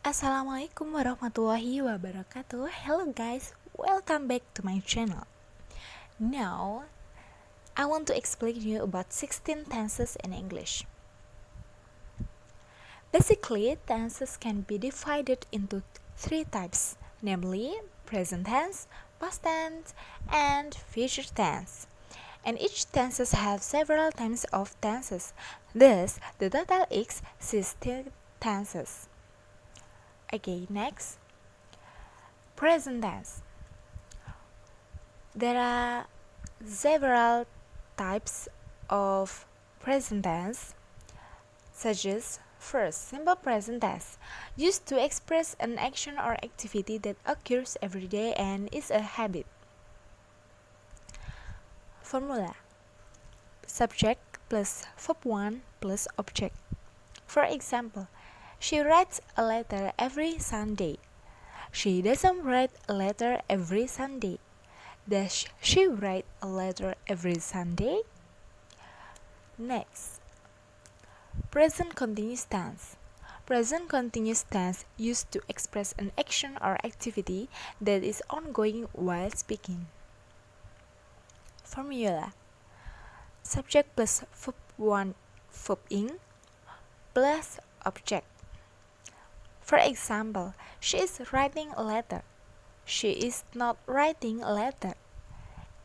Assalamualaikum warahmatullahi wabarakatuh. Hello guys, welcome back to my channel. Now, I want to explain you about 16 tenses in English. Basically, tenses can be divided into three types, namely present tense, past tense, and future tense. And each tenses have several types of tenses. Thus, the total is 16 tenses. Okay, next. Present tense. There are several types of present tense, such as first, simple present tense, used to express an action or activity that occurs every day and is a habit. Formula: subject plus verb 1 plus object. For example, she writes a letter every Sunday. She doesn't write a letter every Sunday. Does she write a letter every Sunday? Next, present continuous tense. Present continuous tense used to express an action or activity that is ongoing while speaking. Formula: subject plus verb 1 verb ing plus object. For example, she is writing a letter. She is not writing a letter.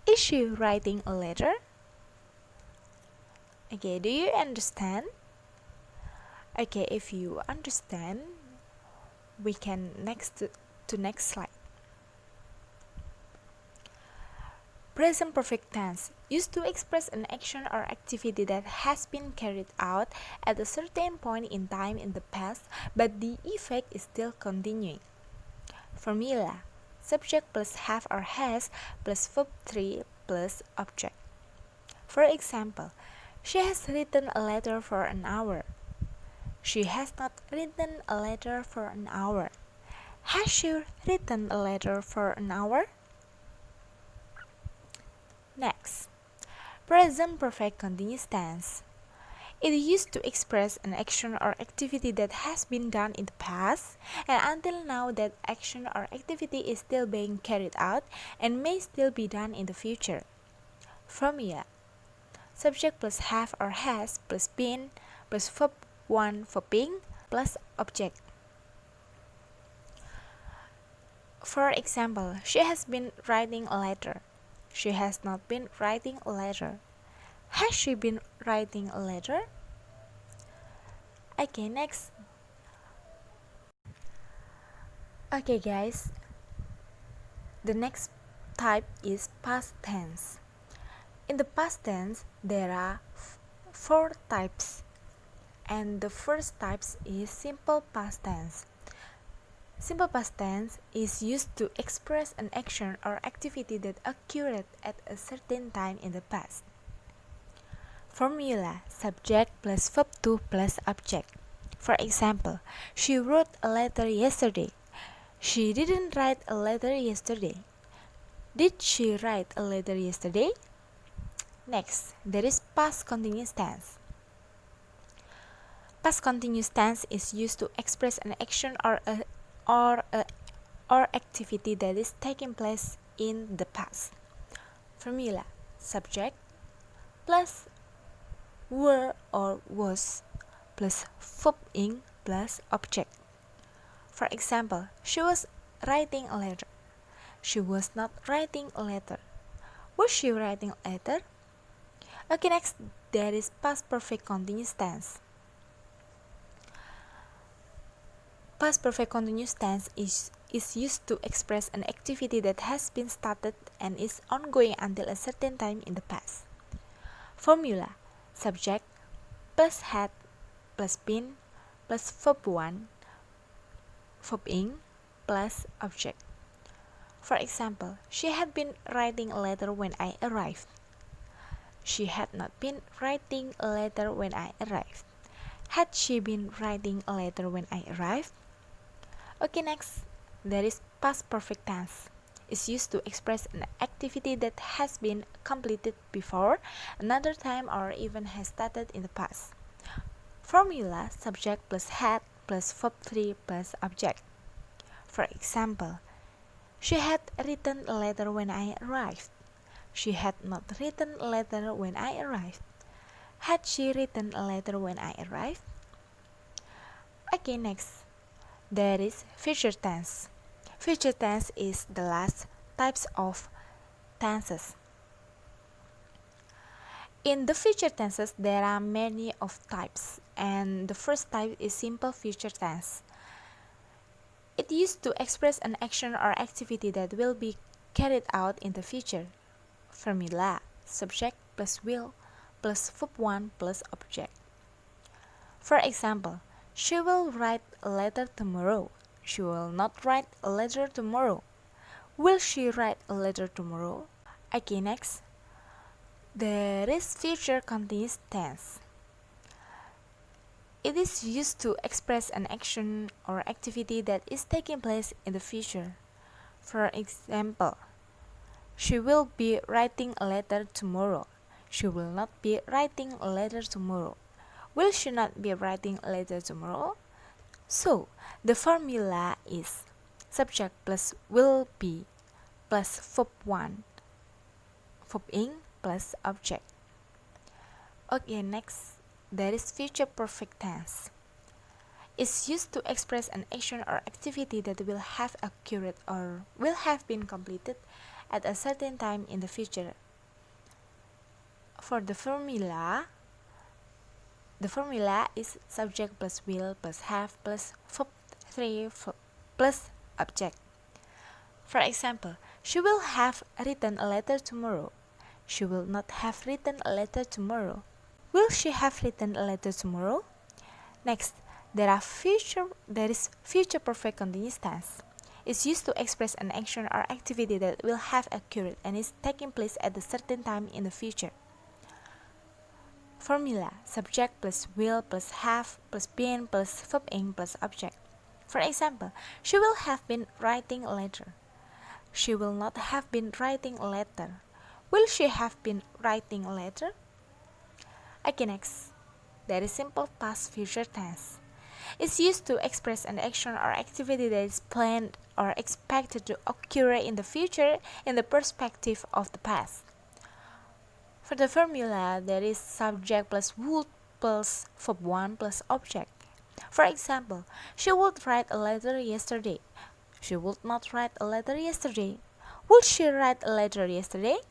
Is she writing a letter? Okay, do you understand? Okay, if you understand, we can next slide. Present perfect tense used to express an action or activity that has been carried out at a certain point in time in the past, but the effect is still continuing. Formula: subject plus have or has plus verb 3 plus object. For example, she has written a letter for an hour. She has not written a letter for an hour. Has she written a letter for an hour? Next, present perfect continuous tense. It used to express an action or activity that has been done in the past, and until now that action or activity is still being carried out and may still be done in the future. Formula: subject plus have or has plus been plus verb 1 verb ing plus object. For example, she has been writing a letter. She has not been writing a letter. Has she been writing a letter? Okay, next. Okay guys, the next type is past tense. In the past tense, there are four types, and the first type is simple past tense. Simple past tense is used to express an action or activity that occurred at a certain time in the past. Formula: subject plus verb 2 plus object. For example, she wrote a letter yesterday. She didn't write a letter yesterday. Did she write a letter yesterday? Next, there is past continuous tense. Past continuous tense is used to express an action or activity that is taking place in the past. Formula: subject plus were or was plus verb ing plus object. For example, she was writing a letter. She was not writing a letter. Was she writing a letter? Okay, next, there is past perfect continuous tense. Past perfect continuous tense is used to express an activity that has been started and is ongoing until a certain time in the past. Formula: subject plus had plus been plus verb 1 verb ing plus object. For example, she had been writing a letter when I arrived. She had not been writing a letter when I arrived. Had she been writing a letter when I arrived? Okay, next, there is past perfect tense. It's used to express an activity that has been completed before, another time, or even has started in the past. Formula: subject plus had plus verb 3 plus object. For example, she had written a letter when I arrived. She had not written a letter when I arrived. Had she written a letter when I arrived? Okay, next. There is future tense. Future tense is the last types of tenses. In the future tenses, there are many of types, and the first type is simple future tense. It used to express an action or activity that will be carried out in the future. Formula: subject plus will plus verb 1 plus object. For example, she will write a letter tomorrow. She will not write a letter tomorrow. Will she write a letter tomorrow? Okay, next. There is future continuous tense. It is used to express an action or activity that is taking place in the future. For example, she will be writing a letter tomorrow. She will not be writing a letter tomorrow. Will she not be writing a letter tomorrow? So, the formula is subject plus will be plus verb 1, verb ing plus object. Okay, next, there is future perfect tense. It's used to express an action or activity that will have occurred or will have been completed at a certain time in the future. For the formula is subject plus will plus have plus verb 3 plus object. For example, she will have written a letter tomorrow. She will not have written a letter tomorrow. Will she have written a letter tomorrow? Next, there is future perfect continuous tense. It's used to express an action or activity that will have occurred and is taking place at a certain time in the future. Formula: subject plus will plus have plus been plus verb ing plus object. For example, she will have been writing a letter. She will not have been writing a letter. Will she have been writing a letter? Okay, next. There is simple past future tense. It's used to express an action or activity that is planned or expected to occur in the future in the perspective of the past. For the formula, there is subject plus would plus verb 1 plus object. For example, she would write a letter yesterday. She would not write a letter yesterday. Would she write a letter yesterday?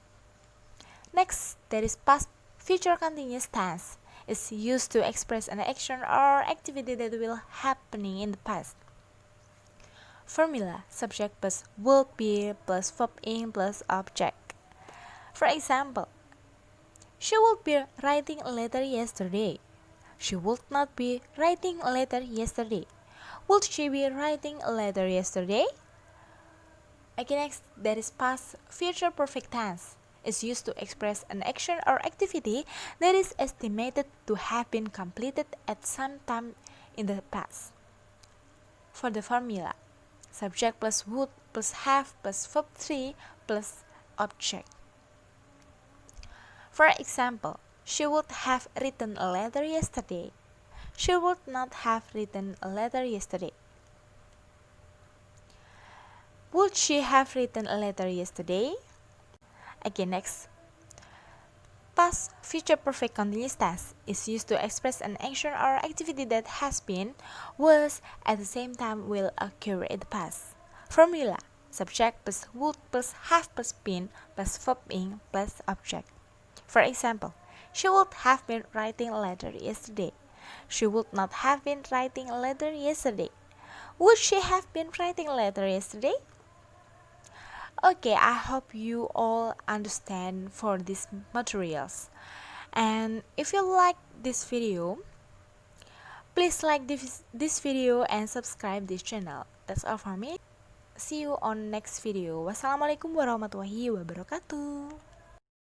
Next, there is past future continuous tense. It's used to express an action or activity that will happening in the past. Formula: subject plus would be plus verb ing plus object. For example, she would be writing a letter yesterday. She would not be writing a letter yesterday. Would she be writing a letter yesterday? Okay, next, there is past future perfect tense. Is used to express an action or activity that is estimated to have been completed at some time in the past. For the formula, subject plus would plus have plus verb 3 plus object. For example, she would have written a letter yesterday. She would not have written a letter yesterday. Would she have written a letter yesterday? Okay, next. Past future perfect continuous tense is used to express an action or activity that has been, was, at the same time will occur in the past. Formula: subject plus would plus have plus been plus verb ing plus object. For example, she would have been writing a letter yesterday. She would not have been writing a letter yesterday. Would she have been writing a letter yesterday? Okay, I hope you all understand for these materials. And if you like this video, please like this video and subscribe this channel. That's all for me. See you on next video. Wassalamualaikum warahmatullahi wabarakatuh.